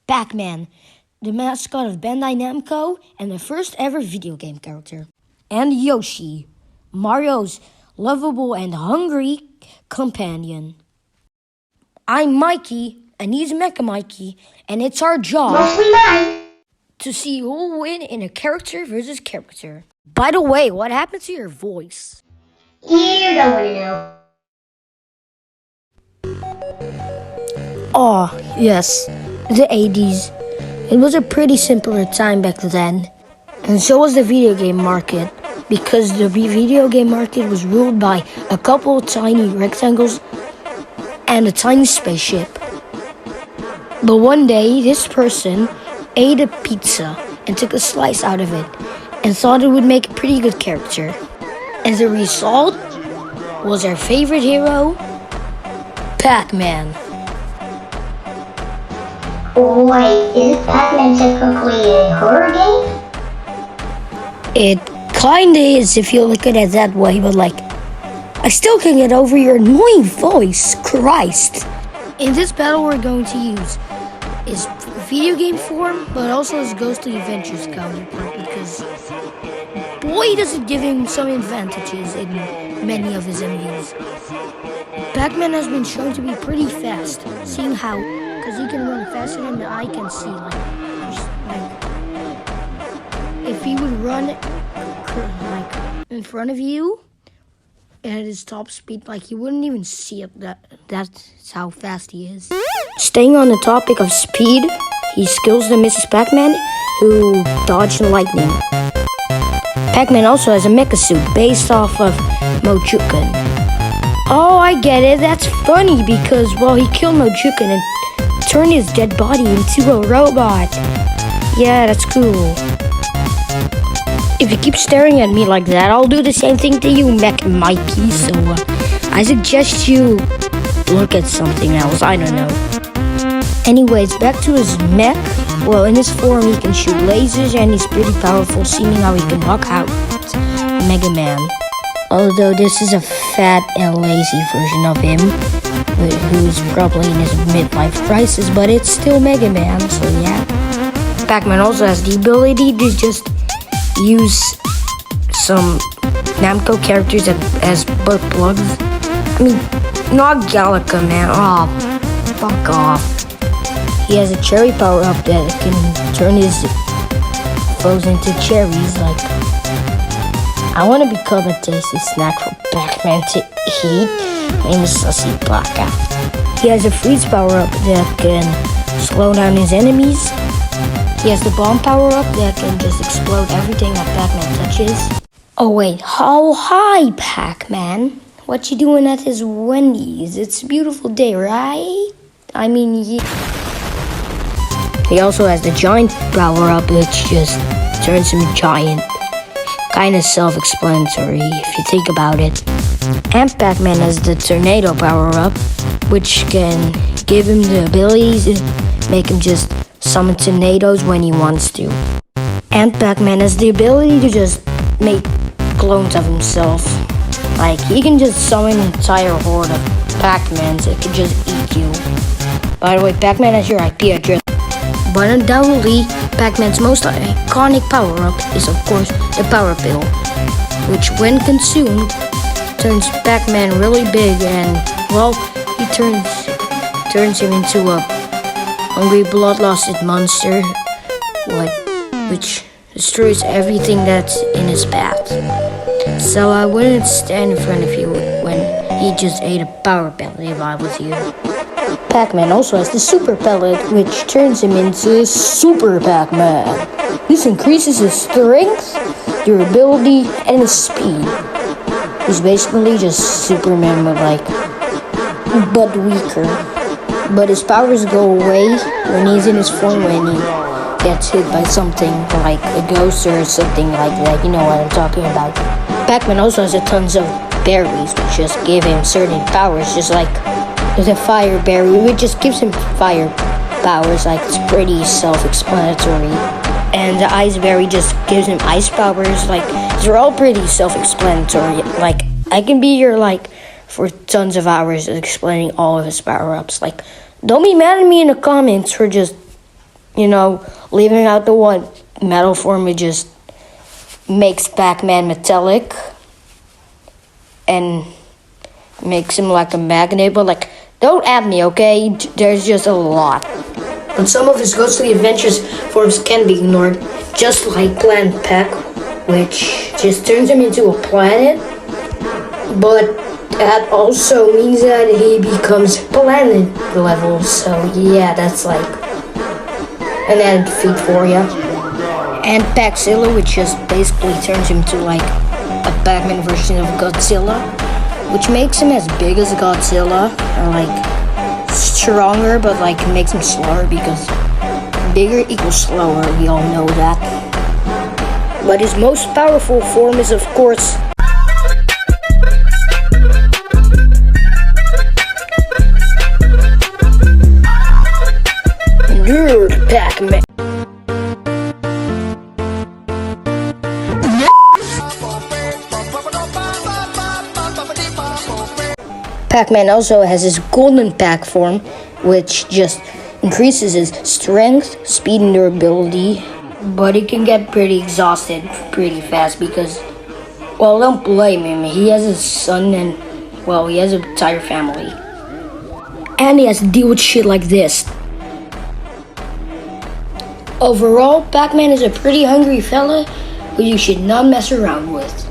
Pac-Man, the mascot of Bandai Namco and the first ever video game character. And Yoshi, Mario's lovable and hungry companion. I'm Mikey, and he's Mecha Mikey, and it's our job to see who will win in a character versus character. By the way, what happened to your voice? You don't want to know. Oh, yes, the 80s. It was a pretty simpler time back then. And so was the video game market, because the video game market was ruled by a couple of tiny rectangles and a tiny spaceship. But one day, this person ate a pizza and took a slice out of it and thought it would make a pretty good character. And the result was our favorite hero, Pac-Man. Wait, is Pac-Man technically a horror game? It kinda is if you look at it that way, but I still can't get over your annoying voice, Christ. In this battle we're going to use is video game form, but also his ghostly adventures counterpart, because boy does it give him some advantages in many of his enemies. Pac-Man has been shown to be pretty fast, seeing how, because he can run faster than the eye can see. If he would run in front of you at his top speed, you wouldn't even see it. That's how fast he is. Staying on the topic of speed, he skills the Mrs. Pac-Man, who dodge lightning. Pac-Man also has a mecha suit based off of Mojuken. Oh, I get it. That's funny because, he killed Mojuken and turned his dead body into a robot. Yeah, that's cool. If you keep staring at me like that, I'll do the same thing to you, Mecha Mikey. So, I suggest you look at something else. I don't know. Anyways, back to his mech. Well, in his form, he can shoot lasers and he's pretty powerful, seeing how he can knock out Mega Man. Although this is a fat and lazy version of him, who's probably in his midlife crisis, but it's still Mega Man, so yeah. Pac-Man also has the ability to just use some Namco characters as butt plugs. I mean, not Galaga, man. Oh, fuck off. He has a cherry power-up that can turn his foes into cherries. I want to become a tasty snack for Pac-Man to eat. My name is Sussy Baka. He has a freeze power-up that can slow down his enemies. He has the bomb power-up that can just explode everything that Pac-Man touches. Oh wait, hi Pac-Man. What you doing at his Wendy's? It's a beautiful day, right? I mean, yeah. He also has the giant power-up, which just turns him giant. Kinda self-explanatory if you think about it. And Pac-Man has the tornado power-up, which can give him the ability to make him just summon tornadoes when he wants to. And Pac-Man has the ability to just make clones of himself. He can just summon an entire horde of Pac-Mans that can just eat you. By the way, Pac-Man has your IP address. But undoubtedly, Pac-Man's most iconic power-up is of course the Power Pill, which when consumed, turns Pac-Man really big and, he turns him into a hungry, bloodlusted monster, which destroys everything that's in his path. So I wouldn't stand in front of you when he just ate a power pellet if I was you. Pac-Man also has the Super Pellet, which turns him into Super Pac-Man. This increases his strength, durability, and his speed. He's basically just Superman, but weaker. But his powers go away when he's in his form, when he gets hit by something like a ghost or something like that. You know what I'm talking about. Pac-Man also has tons of berries, which just give him certain powers, just like the fire berry, which just gives him fire powers, like it's pretty self-explanatory. And the Ice Berry just gives him ice powers, like they're all pretty self-explanatory. Like I can be here like for tons of hours explaining all of his power-ups. Like don't be mad at me in the comments for just, leaving out the one metal form. It just makes Pac-Man metallic and makes him like a magnet, but like don't at me, okay? There's just a lot. And some of his ghostly adventures forms can be ignored, just like Planet Pack, which just turns him into a planet. But that also means that he becomes planet level, so yeah, that's like an added feat for you. And Packzilla, which just basically turns him to like a Pac-Man version of Godzilla, which makes him as big as Godzilla, or like stronger, but like makes him slower because bigger equals slower. We all know that. But his most powerful form is, of course, Nerd Pac-Man. Pac-Man also has his golden pack form, which just increases his strength, speed, and durability. But he can get pretty exhausted pretty fast because, well, don't blame him. He has a son and, well, he has an entire family. And he has to deal with shit like this. Overall, Pac-Man is a pretty hungry fella who you should not mess around with.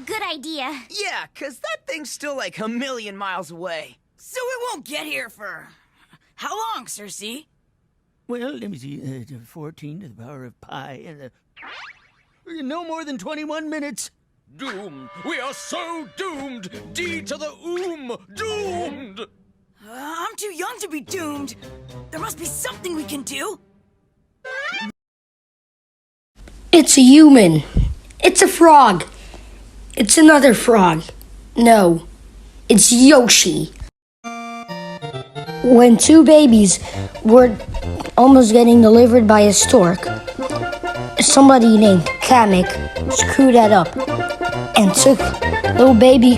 Good idea. Yeah, 'cause that thing's still like a million miles away. So it won't get here for... how long, Cersei? Well, let me see. 14 to the power of pi and no more than 21 minutes. Doomed. We are so doomed. D to the doomed. I'm too young to be doomed. There must be something we can do. It's a human. It's a frog. It's another frog. No, it's Yoshi. When two babies were almost getting delivered by a stork, somebody named Kamek screwed that up and took little baby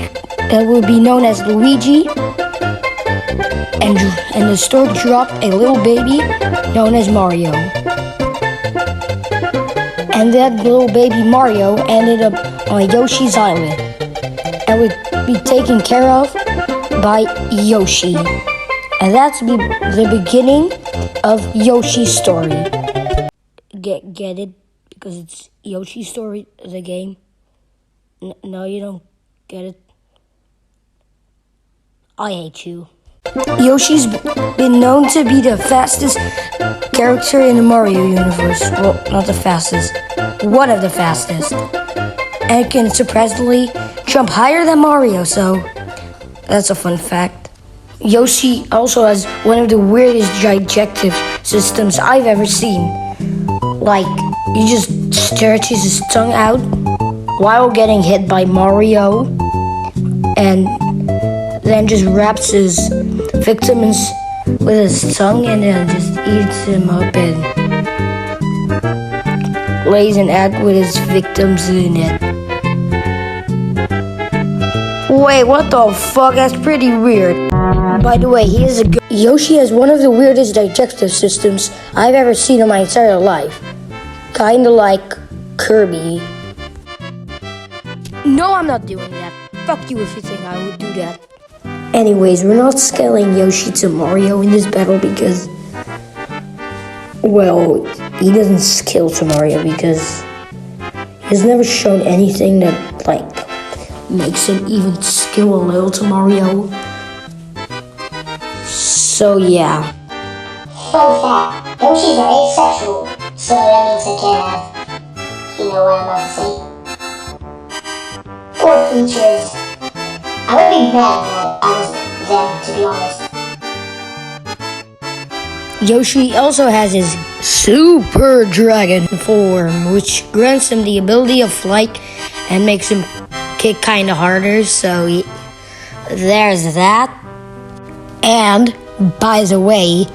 that would be known as Luigi, and the stork dropped a little baby known as Mario. And that little baby Mario ended up on Yoshi's Island and would be taken care of by Yoshi. And that's the beginning of Yoshi's story. Get it? Because it's Yoshi's story, the game. No, you don't get it. I hate you. Yoshi's been known to be the fastest character in the Mario universe. Well, not the fastest. One of the fastest. And can surprisingly jump higher than Mario, so that's a fun fact. Yoshi also has one of the weirdest digestive systems I've ever seen. Like, he just stretches his tongue out while getting hit by Mario, and then just wraps his victims with his tongue and then just eats him up and lays an egg with his victims in it. Wait, what the fuck? That's pretty weird. By the way, Yoshi has one of the weirdest digestive systems I've ever seen in my entire life. Kinda like Kirby. No, I'm not doing that. Fuck you if you think I would do that. Anyways, we're not scaling Yoshi to Mario in this battle because, well, he doesn't scale to Mario because he's never shown anything that, like, makes him even skill a little to Mario. So, yeah. Fun fact, Yoshis are asexual, so that means they can't have, you know what I'm about to say. Poor creatures. I would be mad that I was them, to be honest. Yoshi also has his Super Dragon form, which grants him the ability of flight and makes him kick kinda harder, so there's that. And, by the way,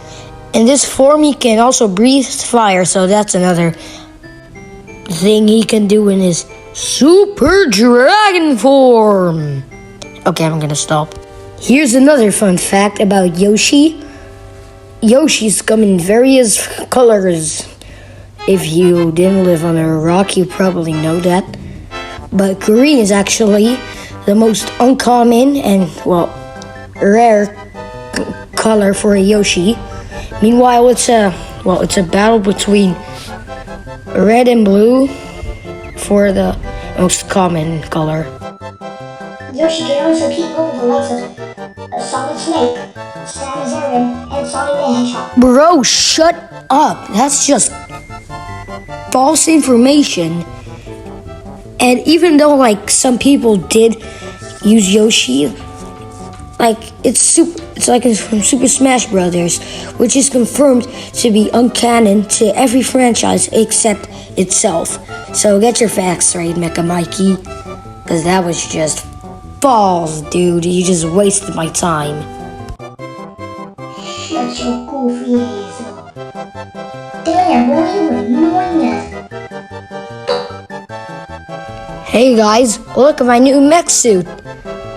In this form, he can also breathe fire, so that's another thing he can do in his Super Dragon form. Okay, I'm gonna stop. Here's another fun fact about Yoshi. Yoshis come in various colors. If you didn't live on a rock, you probably know that. But green is actually the most uncommon and, well, rare color for a Yoshi. Meanwhile, it's a battle between red and blue for the most common color. Yoshi can also keep up with the likes of Solid Snake, Samus and Sonic the Hedgehog. Bro, shut up. That's just false information. And even though, like, some people did use Yoshi, like, it's like it's from Super Smash Brothers, which is confirmed to be uncanon to every franchise except itself. So get your facts straight, Mecha Mikey, because that was just false, dude. You just wasted my time. Shut your goofy ass up. Damn, boy, you annoying us. Hey guys, look at my new mech suit.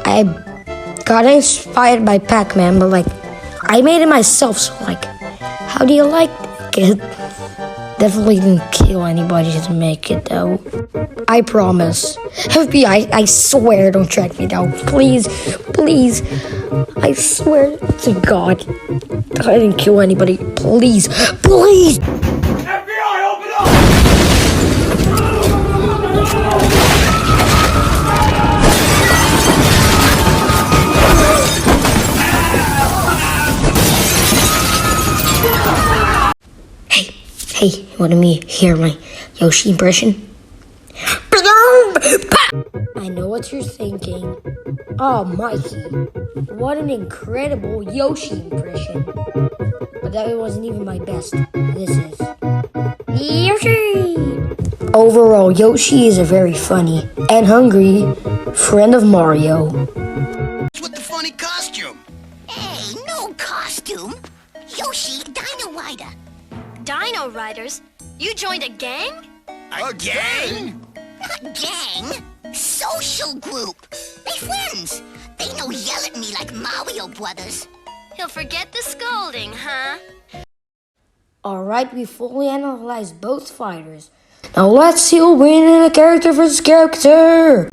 I got inspired by Pac-Man, but like, I made it myself, so like, how do you like it? Definitely didn't kill anybody to make it though. I promise. FBI, I swear, don't track me down. Please, please. I swear to God, I didn't kill anybody. Please, please. FBI, open up! Hey, you wanted me to hear my Yoshi impression? I know what you're thinking. Oh, Mikey, what an incredible Yoshi impression. But that wasn't even my best. This is Yoshi! Overall, Yoshi is a very funny and hungry friend of Mario. With the funny costume. Hey, no costume. Yoshi, Dino Rider. Dino Riders? You joined a gang? A gang? Not gang. Social group. They friends. They no yell at me like Mario Brothers. He'll forget the scolding, huh? Alright, we fully analyzed both fighters. Now let's see who'll win in a character versus character.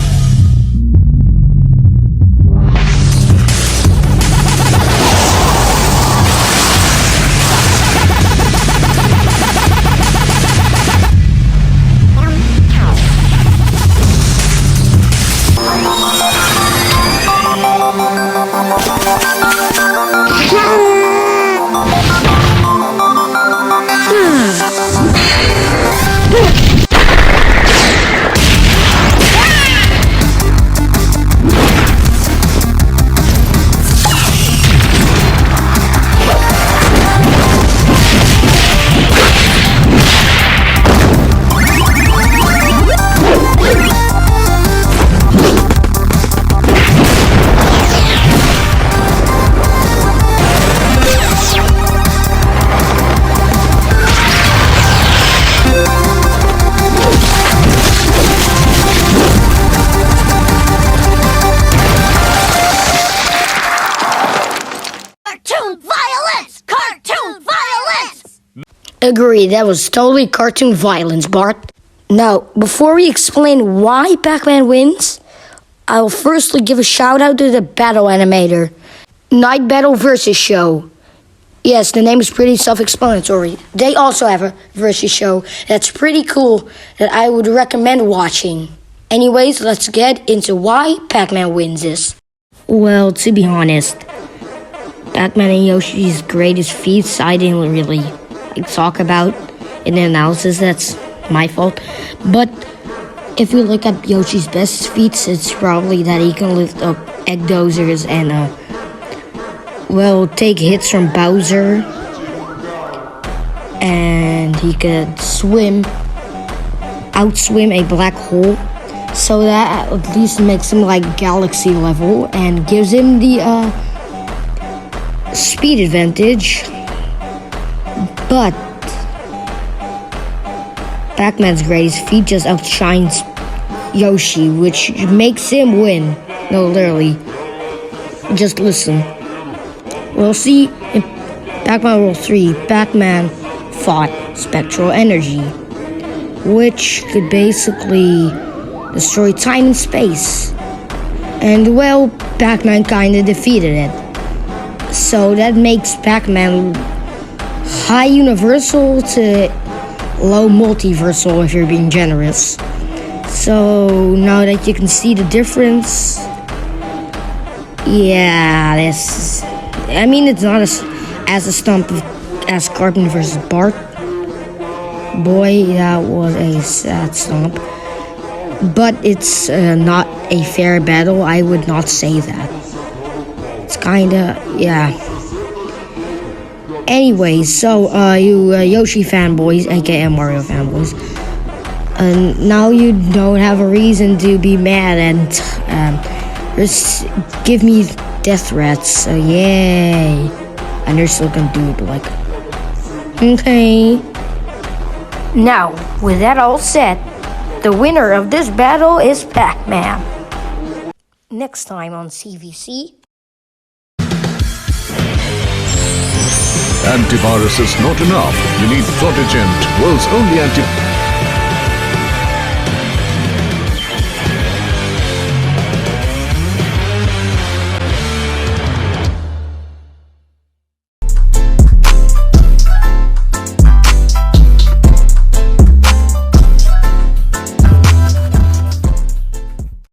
Agree, that was totally cartoon violence, Bart. Now, before we explain why Pac-Man wins, I'll firstly give a shout out to the battle animator. Night Battle Versus Show. Yes, the name is pretty self-explanatory. They also have a versus show that's pretty cool that I would recommend watching. Anyways, let's get into why Pac-Man wins this. Well, to be honest, Pac-Man and Yoshi's greatest feats I didn't really talk about in the analysis. That's my fault. But if you look at Yoshi's best feats, it's probably that he can lift up egg dozers and take hits from Bowser, and he could outswim a black hole, so that at least makes him like galaxy level and gives him the speed advantage. But Pac-Man's greatest feat just outshines Yoshi, which makes him win. No, literally. Just listen. We'll see in Pac-Man World 3, Pac-Man fought Spectral Energy, which could basically destroy time and space. And well, Pac-Man kinda defeated it. So that makes Pac-Man high universal to low multiversal if you're being generous. So now that you can see the difference, yeah, it's not as a stump as Cartman versus Bart. Boy, that was a sad stump. But it's not a fair battle. I would not say that. It's kinda, yeah. Anyway, so you Yoshi fanboys, aka Mario fanboys, now you don't have a reason to be mad and just give me death threats. So yay! And you're still gonna do it, but like, okay. Now, with that all said, the winner of this battle is Pac-Man. Next time on CVC. Antivirus is not enough. You need Protegent, world's only